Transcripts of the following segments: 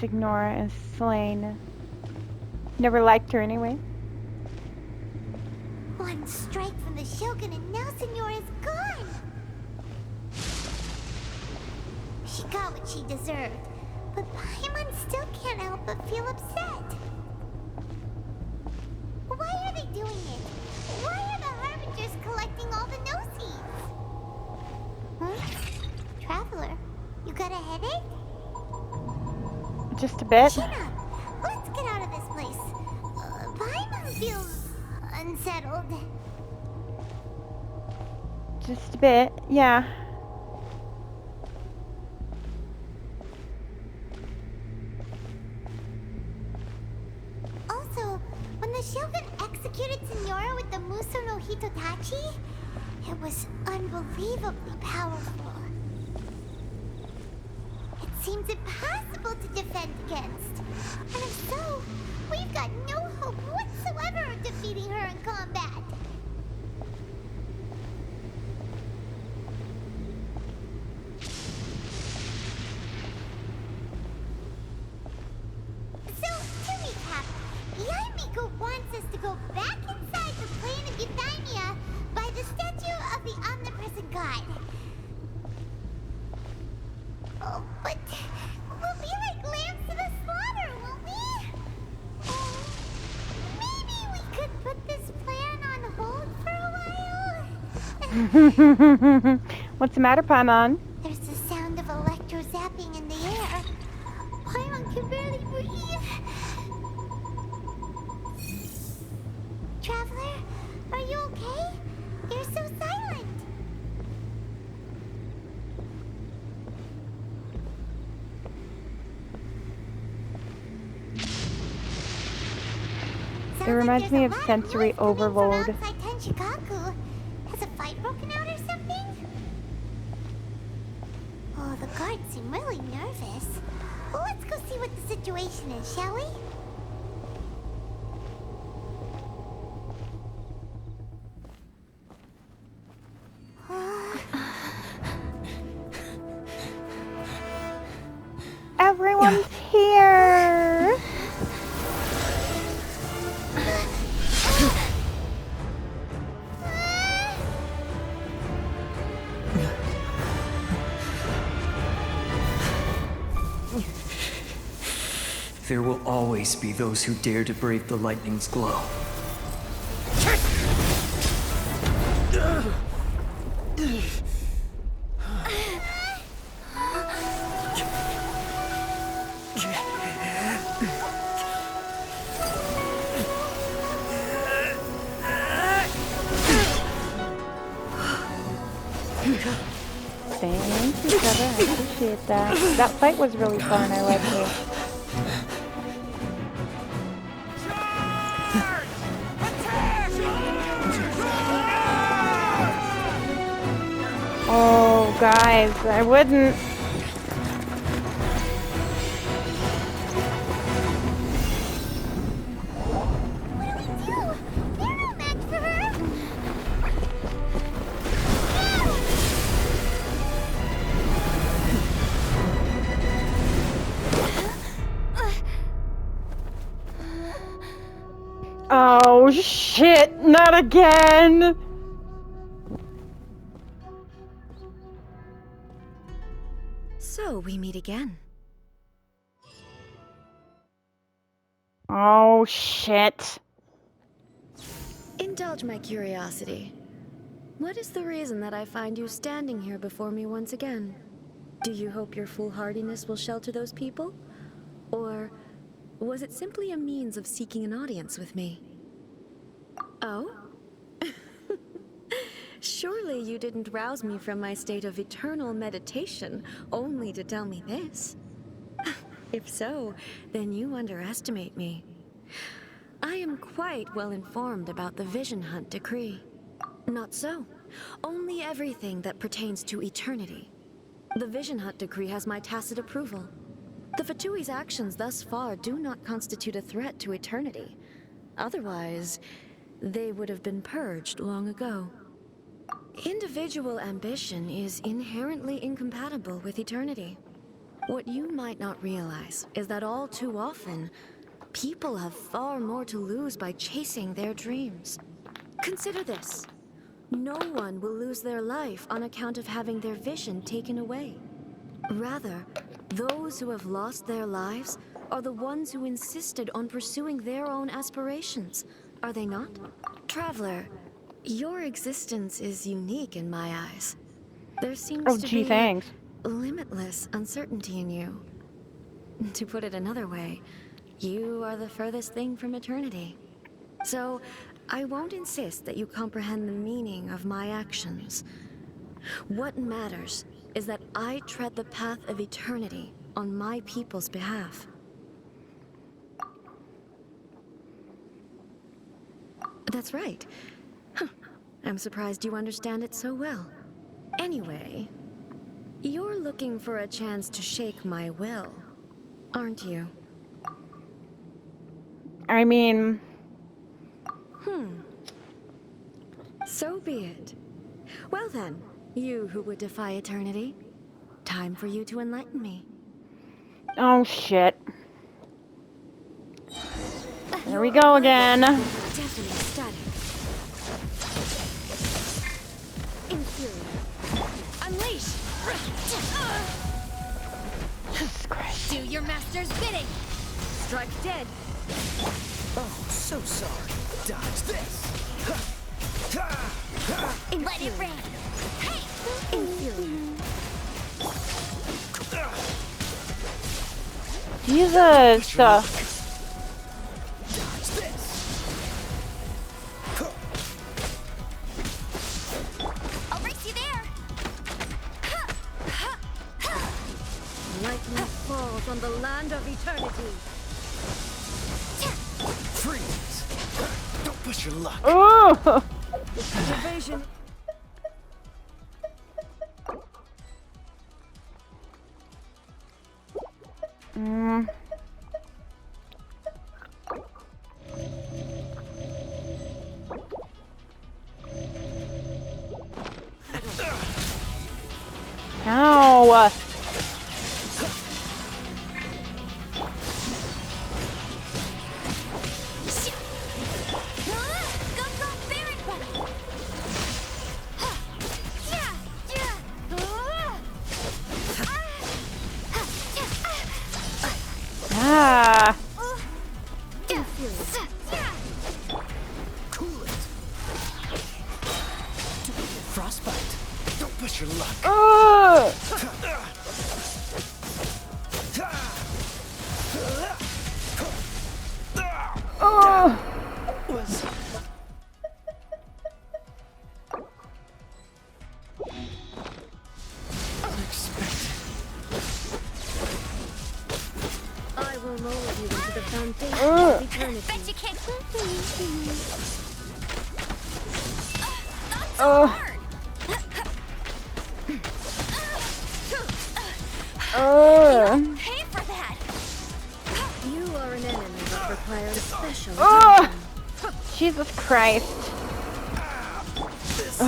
Signora is slain. Never liked her anyway. One strike from the Shogun and now Signora's gone! She got what she deserved, but Paimon still can't help but feel upset. Why are they doing it? Why are the Harbingers collecting all the no-seeds? Huh? Traveler, you got a headache? Just a bit. Chin up! Let's get out of this place. Paimon feels unsettled. Just a bit, yeah. Also, when the Shogun executed Signora with the Muso no Hitotachi, it was unbelievably powerful. It seems impossible to defend against. And if so, we've got no hope whatsoever of defeating her in combat. So, to recap, Yaimiko wants us to go back inside the plane of Euthymia by the statue of the omnipresent god. Oh, but we'll be like lambs to the slaughter, won't we? Oh, maybe we could put this plan on hold for a while? What's the matter, Paimon? There's the sound of electro zapping in the air. Paimon can barely breathe. Traveler, are you okay? You're so silent. It reminds me of sensory overload. Outside Tenshikaku. Has a fight broken out or something? Oh, the guards seem really nervous. Well, let's go see what the situation is, shall we? Everyone's here! There will always be those who dare to brave the lightning's glow. Thanks, each other. I appreciate that. That fight was really fun. I liked it. Oh, guys, I wouldn't. What do we do? They're no match for her. Oh, shit, not again! So we meet again. Oh, shit. Indulge my curiosity. What is the reason that I find you standing here before me once again? Do you hope your foolhardiness will shelter those people? Or was it simply a means of seeking an audience with me? Oh? Surely you didn't rouse me from my state of eternal meditation only to tell me this. If so, then you underestimate me. I am quite well informed about the Vision Hunt decree. Not so. Only everything that pertains to eternity. The Vision Hunt decree has my tacit approval. The Fatui's actions thus far do not constitute a threat to eternity. Otherwise, they would have been purged long ago. Individual ambition is inherently incompatible with eternity. What you might not realize is that all too often, people have far more to lose by chasing their dreams. Consider this. No one will lose their life on account of having their vision taken away. Rather, those who have lost their lives are the ones who insisted on pursuing their own aspirations, are they not? Traveler, your existence is unique in my eyes. There seems to be thanks. limitless uncertainty in you. To put it another way, you are the furthest thing from eternity. So, I won't insist that you comprehend the meaning of my actions. What matters is that I tread the path of eternity on my people's behalf. That's right. Huh. I'm surprised you understand it so well. Anyway, you're looking for a chance to shake my will, aren't you? I mean... So be it. Well then, you who would defy eternity, time for you to enlighten me. Oh, shit. Here we go again. Deafening static. Inferior. Unleash! Jesus Christ. Do your master's bidding. Strike dead. Oh, so sorry. Dodge this. Let it rain. Hey! Inferior. Jesus. Dodge this. I'll race you there. Lightning falls on the land of eternity. Freeze. Don't push your luck. Oh! Evasion. Ow! Ah! Cool it. Frostbite. Don't push your luck. Oh! Oh! Was unexpected. I will mold you into the foundation Ugh. of eternity. Bet you can't. Oh! Oh! Pay for that. You are an enemy that requires special Oh! attention. Jesus Christ. This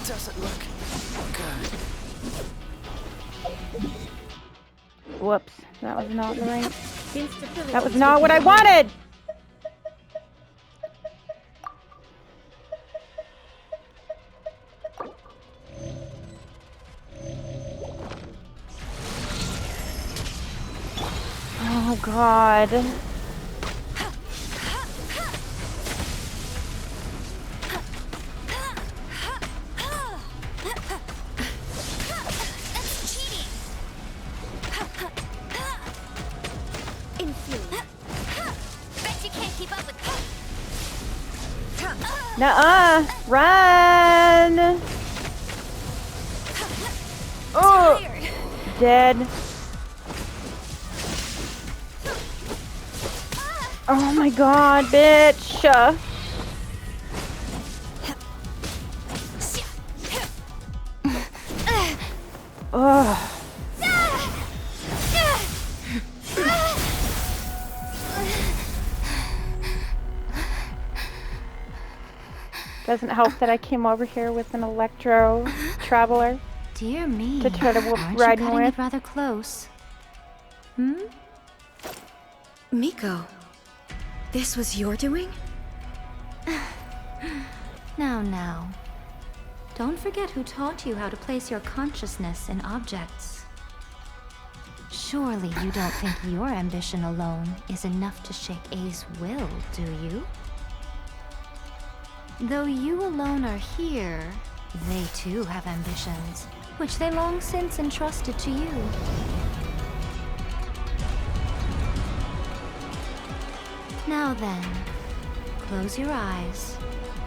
doesn't look good. Whoops. That was not the right. Instability That was not what I wanted! Oh, God. That's cheating. inferior. Bet you can't keep up with. Nuh-uh. Run! Oh! Tired. Dead. Oh my God, bitch! Ugh. Doesn't help that I came over here with an electro traveler Dear me, to try to aren't ride you me cutting with. it rather close? Miko, this was your doing? Now. Don't forget who taught you how to place your consciousness in objects. Surely you don't think your ambition alone is enough to shake A's will, do you? Though you alone are here, they too have ambitions, which they long since entrusted to you. Now then, close your eyes.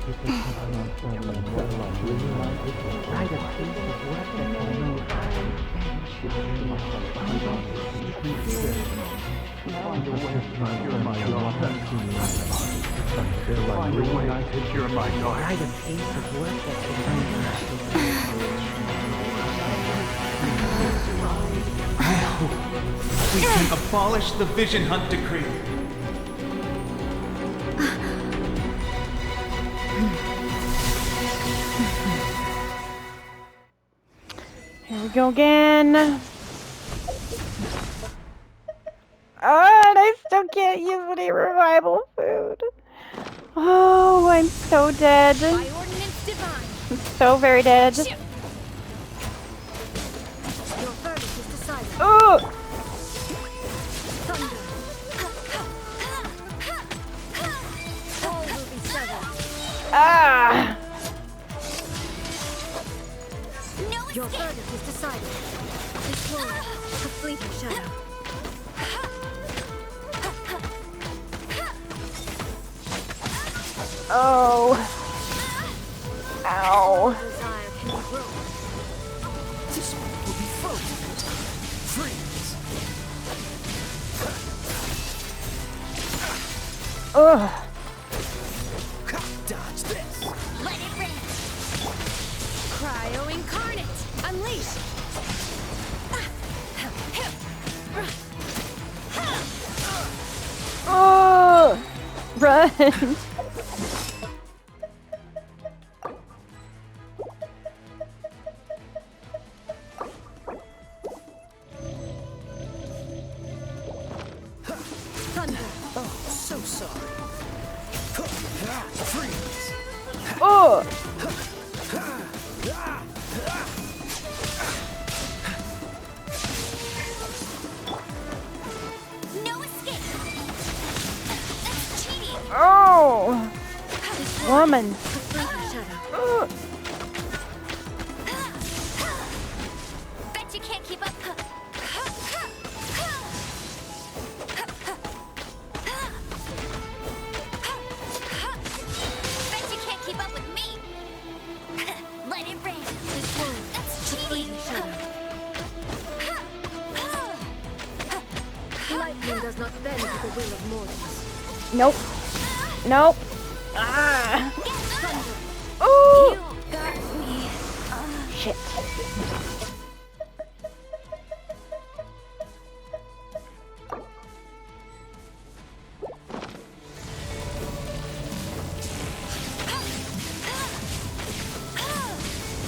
We can abolish the Vision Hunt decree. Here we go again. And I still can't use any revival food. Oh, I'm so dead. By ordinance divine. I'm so very dead. Your verdict is decided. Oh! Thunder. All will be settled. Ah! No Your escape. verdict is decided. This world, a fleeting shadow. Oh. Ow. Desire can grow. This one will be frozen. Freeze. Ugh. Dodge this. Let it rain. Cryo incarnate, unleash. Oh! Run! Thunder. Oh, so sorry. Freeze. Oh! No escape. That's cheating. Oh! Woman. A fleeting shadow. Ugh. Bet you can't keep up. Bet you can't keep up with me. Let it rain. This world, That's a cheating. fleeting shadow. Lightning does not bend to the will of mortals. Nope. Nope. Ah! Thunder. Oh! You got me. Shit.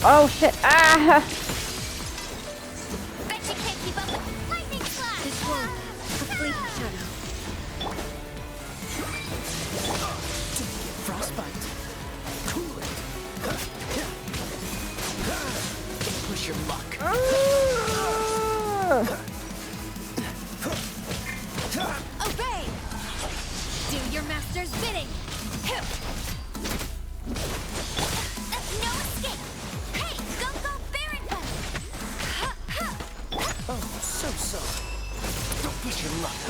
Oh shit. Ah! Bet you can't keep up with lightning slash. This world, a fleeting shadow. Frostbite. Cool it. Push your luck. Obey. Do your master's bidding. No escape. Hey, go Baron Oh, so sorry. Don't push your luck.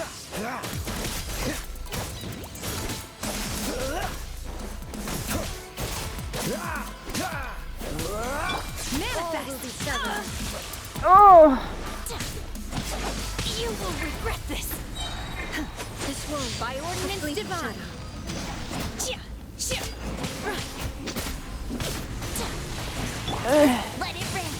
All will be severed. Oh! You will regret this. This world, By ordinance fleeting divine. shadow. Let it rain.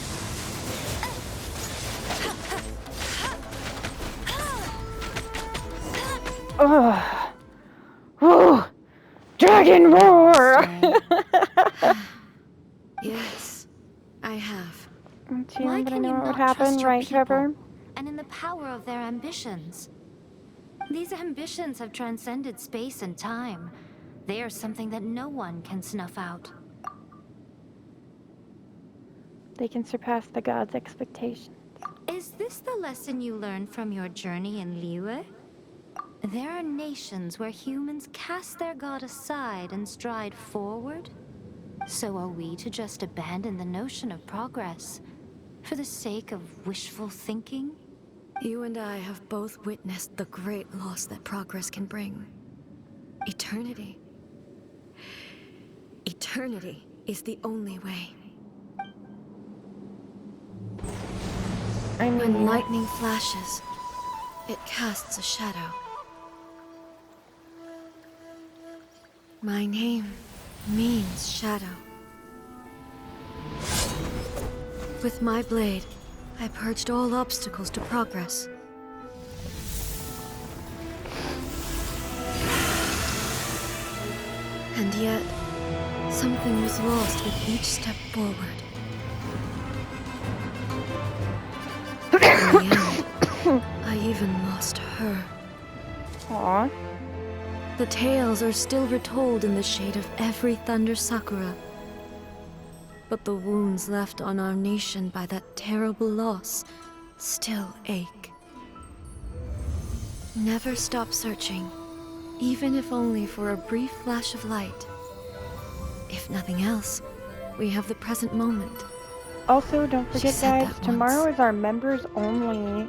Oh! Oh! Dragon roar! Yes, I have. Do you Why think I can know you what would not happen, trust your right, people? Trevor? and in the power of their ambitions. These ambitions have transcended space and time. They are something that no one can snuff out. They can surpass the gods' expectations. Is this the lesson you learned from your journey in Liyue? There are nations where humans cast their god aside and stride forward. So are we to just abandon the notion of progress for the sake of wishful thinking? You and I have both witnessed the great loss that progress can bring. Eternity. Eternity is the only way. I When mean, lightning flashes, it casts a shadow. My name means shadow. With my blade, I purged all obstacles to progress. And yet, something was lost with each step forward. In the end, I even lost her. aw. The tales are still retold in the shade of every Thunder Sakura. But the wounds left on our nation by that terrible loss still ache. Never stop searching, even if only for a brief flash of light. If nothing else, we have the present moment. Also, don't She forget, said guys, that tomorrow once. is our members-only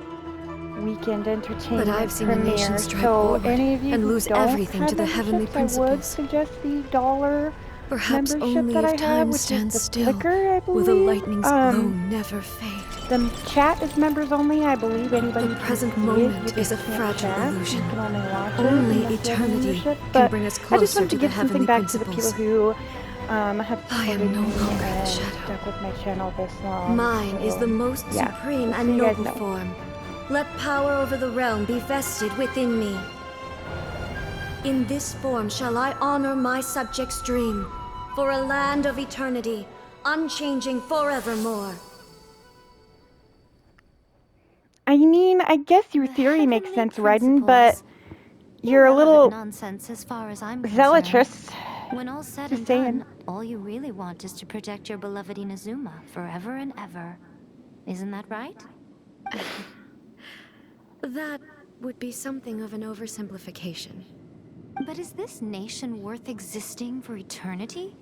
weekend entertainment But I've seen the premiere. nation stride So, forward any of you and who lose don't everything have to the heavenly memberships, I would principles. suggest the dollar Perhaps membership only that I if have, time which is stands the still, Flickr, I will the believe. lightning's glow never fade. The chat is members only. I believe anybody The can present see moment it. You is just a can't fragile chat. illusion. You can only watch Only it unless you have a eternity membership. can But bring us I just closer wanted to to the give something heavenly back to the people principles. who have I am supported no me longer the and shadow. stuck with my channel this long. Mine is So, the most yeah, supreme just so and you guys noble know. form. Let power over the realm be vested within me. In this form shall I honor my subjects' dream, for a land of eternity, unchanging forevermore. I mean, I guess your The theory makes heavenly sense, Raiden, but principles. you're a Irrelevant little nonsense as far as I'm concerned. zealous. When all's said Just and saying. done, all you really want is to protect your beloved Inazuma forever and ever. Isn't that right? That would be something of an oversimplification. But is this nation worth existing for eternity?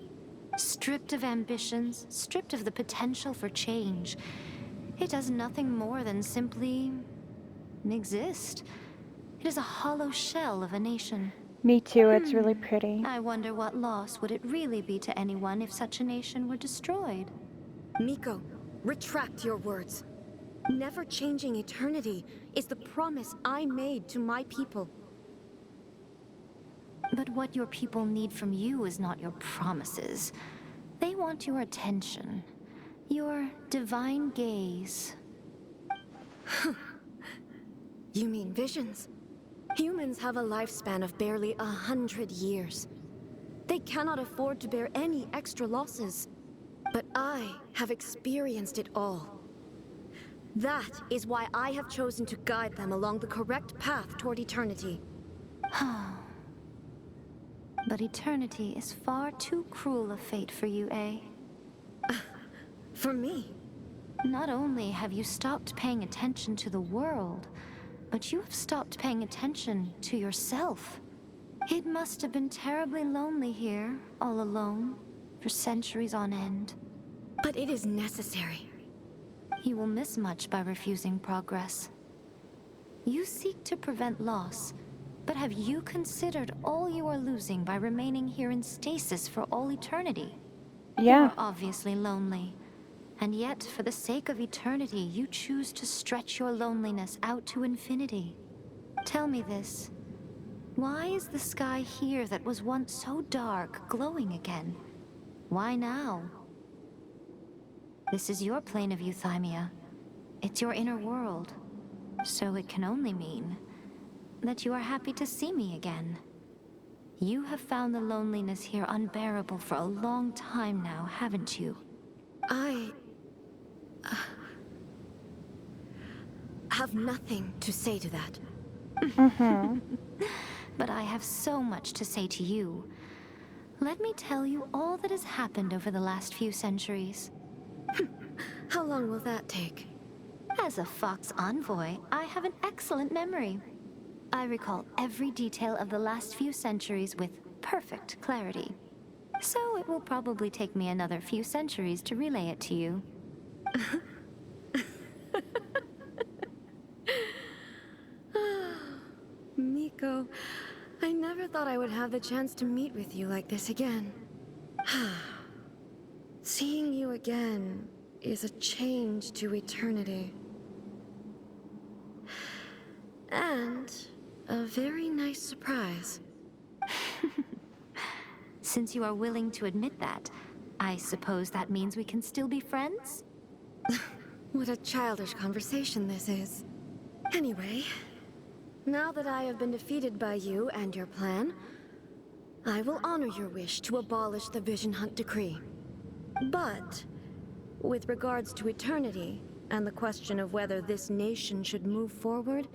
Stripped of ambitions, stripped of the potential for change. It does nothing more than simply exist. It is a hollow shell of a nation. Me too, it's really pretty. I wonder what loss would it really be to anyone if such a nation were destroyed? Miko, retract your words. Never changing eternity is the promise I made to my people. But what your people need from you is not your promises. They want your attention. Your divine gaze. You mean visions? Humans have a lifespan of barely 100 years. They cannot afford to bear any extra losses. But I have experienced it all. That is why I have chosen to guide them along the correct path toward eternity. But eternity is far too cruel a fate for you, eh? For me, Not only have you stopped paying attention to the world, but you have stopped paying attention to yourself. It must have been terribly lonely here, all alone, for centuries on end. but it is necessary. You will miss much by refusing progress. You seek to prevent loss, but have you considered all you are losing by remaining here in stasis for all eternity? You Yeah. are obviously lonely, and yet for the sake of eternity, you choose to stretch your loneliness out to infinity. Tell me this. Why is the sky here that was once so dark glowing again? Why now? This is your plane of euthymia. It's your inner world. So it can only mean that you are happy to see me again. You have found the loneliness here unbearable for a long time now, haven't you? I have nothing to say to that. Mm-hmm. But I have so much to say to you. Let me tell you all that has happened over the last few centuries. How long will that take? As a Fox envoy, I have an excellent memory. I recall every detail of the last few centuries with perfect clarity. So it will probably take me another few centuries to relay it to you. Miko, I never thought I would have the chance to meet with you like this again. Seeing you again is a change to eternity. And a very nice surprise. Since you are willing to admit that, I suppose that means we can still be friends? What a childish conversation this is. Anyway, now that I have been defeated by you and your plan, I will honor your wish to abolish the Vision Hunt Decree. But, with regards to eternity, and the question of whether this nation should move forward,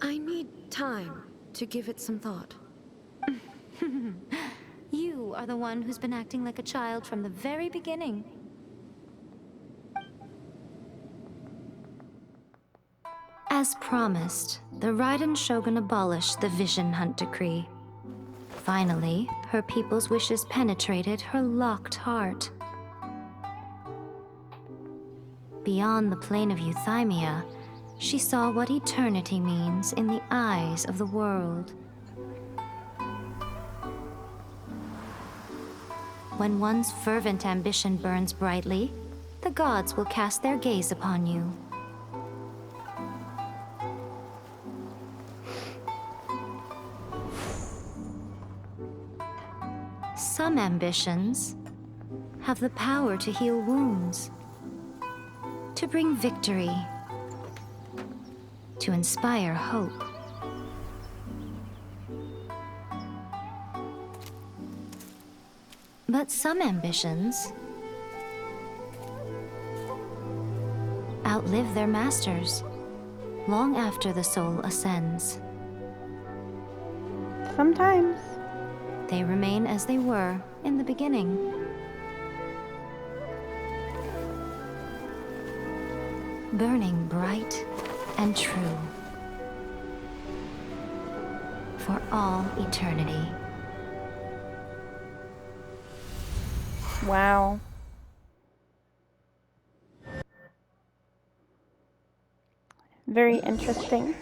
I need time to give it some thought. You are the one who's been acting like a child from the very beginning. As promised, the Raiden Shogun abolished the Vision Hunt Decree. Finally, her people's wishes penetrated her locked heart. Beyond the plane of Euthymia, she saw what eternity means in the eyes of the world. When one's fervent ambition burns brightly, the gods will cast their gaze upon you. Some ambitions have the power to heal wounds, to bring victory, to inspire hope. But some ambitions outlive their masters long after the soul ascends. Sometimes. They remain as they were in the beginning. Burning bright and true for all eternity. Wow. Very interesting.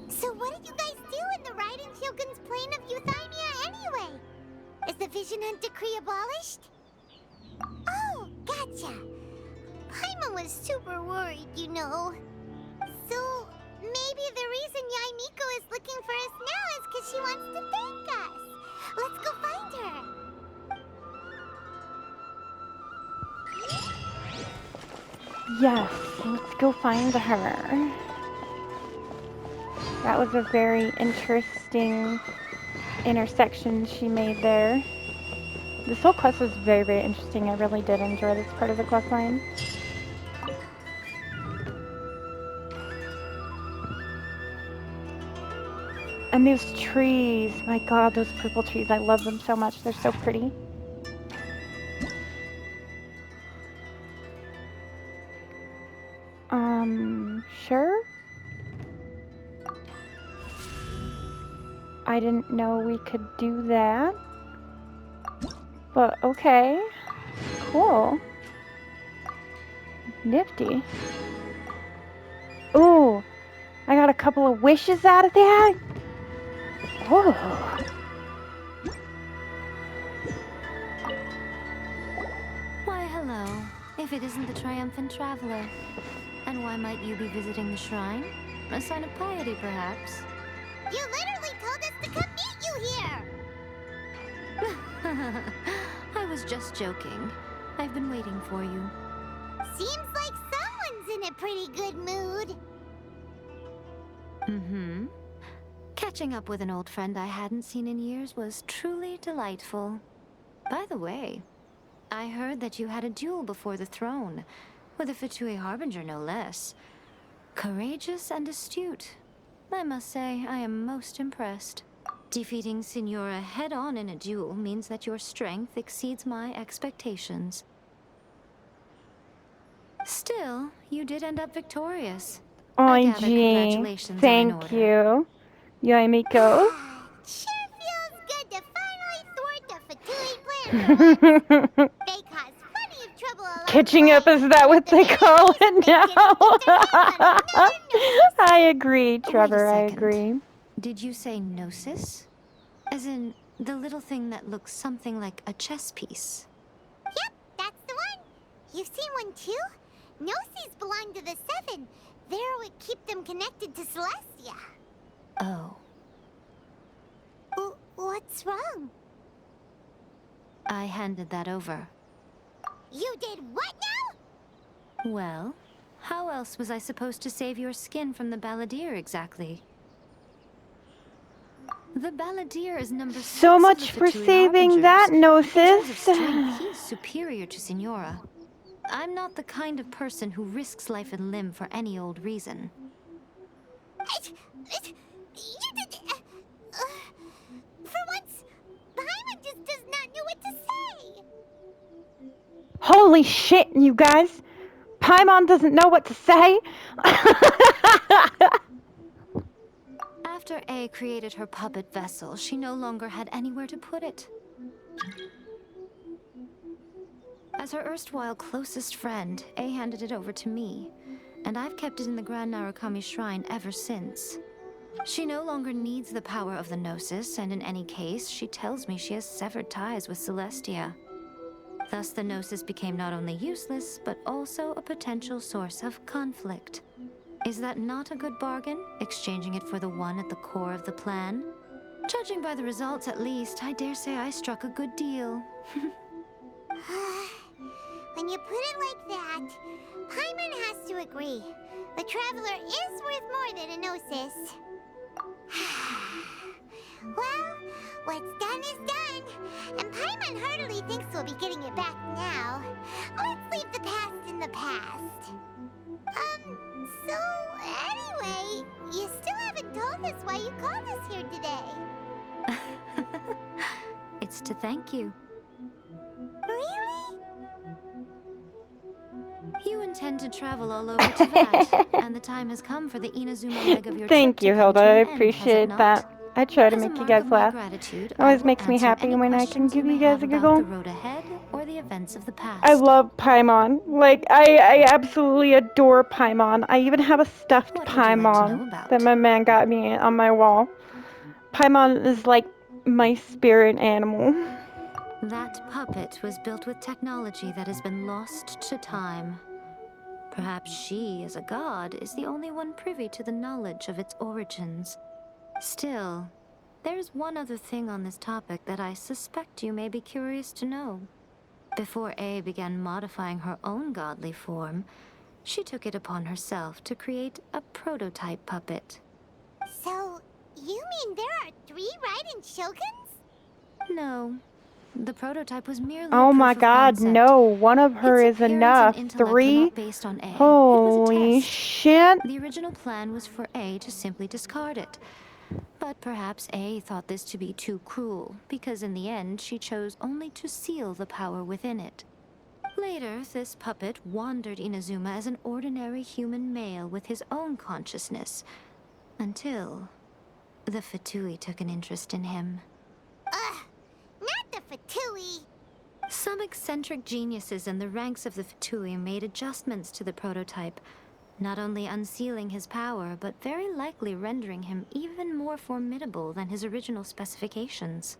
So what did you guys do in the Raiden Shogun's plane of Euthymia anyway? Is the Vision Hunt Decree abolished? Oh, gotcha. Paimon was super worried, you know. So maybe the reason Yae Miko is looking for us now is because she wants to thank us. Let's go find her. Yes, let's go find her. That was a very interesting intersection she made there. This whole quest was very, very interesting. I really did enjoy this part of the quest line. And those trees, my god, those purple trees, I love them so much. They're so pretty. Sure? I didn't know we could do that. But okay. Cool. Nifty. Ooh, I got a couple of wishes out of that. Oh. Why, hello. If it isn't the triumphant traveler. And why might you be visiting the shrine? A sign of piety, perhaps? You literally told us to come meet you here. I was just joking. I've been waiting for you. Seems like someone's in a pretty good mood. Mm-hmm. Catching up with an old friend I hadn't seen in years was truly delightful. By the way, I heard that you had a duel before the throne. with a Fatui Harbinger no less. Courageous and astute. I must say, I am most impressed. Defeating Signora head-on in a duel means that your strength exceeds my expectations. Still, you did end up victorious. I Oh, gather gee. congratulations are in Thank order. you. Yamiko. Sure feels good to finally thwart the Fatui plan for once. They caused plenty of trouble along Catching the up, way, is that what but they the call babies, it they now? didn't get their hands on another Gnosis. I agree, Wait a Trevor, I second. agree. Did you say Gnosis? As in, the little thing that looks something like a chess piece? Yep, that's the one. You've seen one too? Gnosis belong to the Seven. They're what keep them connected to Celestia. Oh. What's wrong? I handed that over. You did what now? Well, how else was I supposed to save your skin from the Balladeer exactly? The Balladeer is number 6 So of much the for Fatui saving that, Harbingers. In terms of Gnosis. strength, he's superior to Signora. I'm not the kind of person who risks life and limb for any old reason. You did... for once, Paimon just does not know what to say. Holy shit, you guys. Paimon doesn't know what to say. After A created her puppet vessel, she no longer had anywhere to put it. As her erstwhile closest friend, A handed it over to me, and I've kept it in the Grand Narukami Shrine ever since. She no longer needs the power of the Gnosis, and in any case, she tells me she has severed ties with Celestia. Thus, the Gnosis became not only useless, but also a potential source of conflict. Is that not a good bargain, exchanging it for the one at the core of the plan? Judging by the results, at least, I dare say I struck a good deal. When you put it like that, Paimon has to agree. The Traveler is worth more than a Gnosis. Well, what's done is done, and Paimon heartily thinks we'll be getting it back now. Let's leave the past in the past. So anyway, you still haven't told us why you called us here today. It's to thank you. Really? You intend to travel all over Teyvat, and the time has come for the Inazuma leg of your Thank trip you, to come Hilda. to I an end, has it appreciate not? that. I try to As a make you mark guys of my laugh. gratitude, It always I will makes me answer happy any when I can questions give you you may guys have a about giggle. the road ahead or the events of the past. I love Paimon. Like, I absolutely adore Paimon. I even have a stuffed What would you like to know Paimon about? that my man got me on my wall. Paimon is like my spirit animal. That puppet was built with technology that has been lost to time. Perhaps she, as a god, is the only one privy to the knowledge of its origins. Still, there's one other thing on this topic that I suspect you may be curious to know. Before A began modifying her own godly form, she took it upon herself to create a prototype puppet. So, you mean there are 3 Raiden Shoguns? No, the prototype was merely Oh a my proof of god, concept. no. One of her Its is appearance and enough. intellect were 3? not based on A. It was a Holy test. shit. The original plan was for A to simply discard it. But perhaps A thought this to be too cruel, because in the end she chose only to seal the power within it. Later, this puppet wandered Inazuma as an ordinary human male with his own consciousness, until the Fatui took an interest in him. Ugh, not the Fatui. Some eccentric geniuses in the ranks of the Fatui made adjustments to the prototype, not only unsealing his power, but very likely rendering him even more formidable than his original specifications.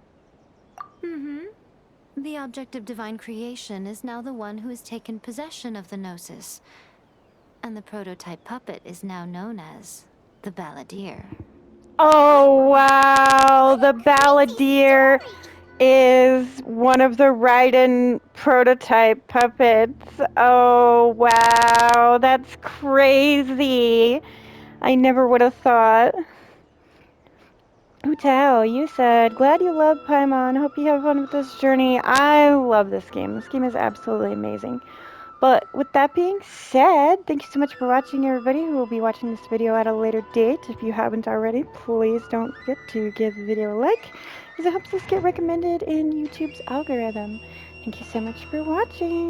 The object of divine creation is now the one who has taken possession of the Gnosis, and the prototype puppet is now known as the Balladeer. Oh wow, the Balladeer is one of the Raiden prototype puppets. Oh wow, that's crazy. I never would have thought. Utao, you said, glad you love Paimon. Hope you have fun with this journey. I love this game. This game is absolutely amazing. But with that being said, thank you so much for watching, everybody who will be watching this video at a later date. If you haven't already, please don't forget to give the video a like, as it helps us get recommended in YouTube's algorithm. Thank you so much for watching.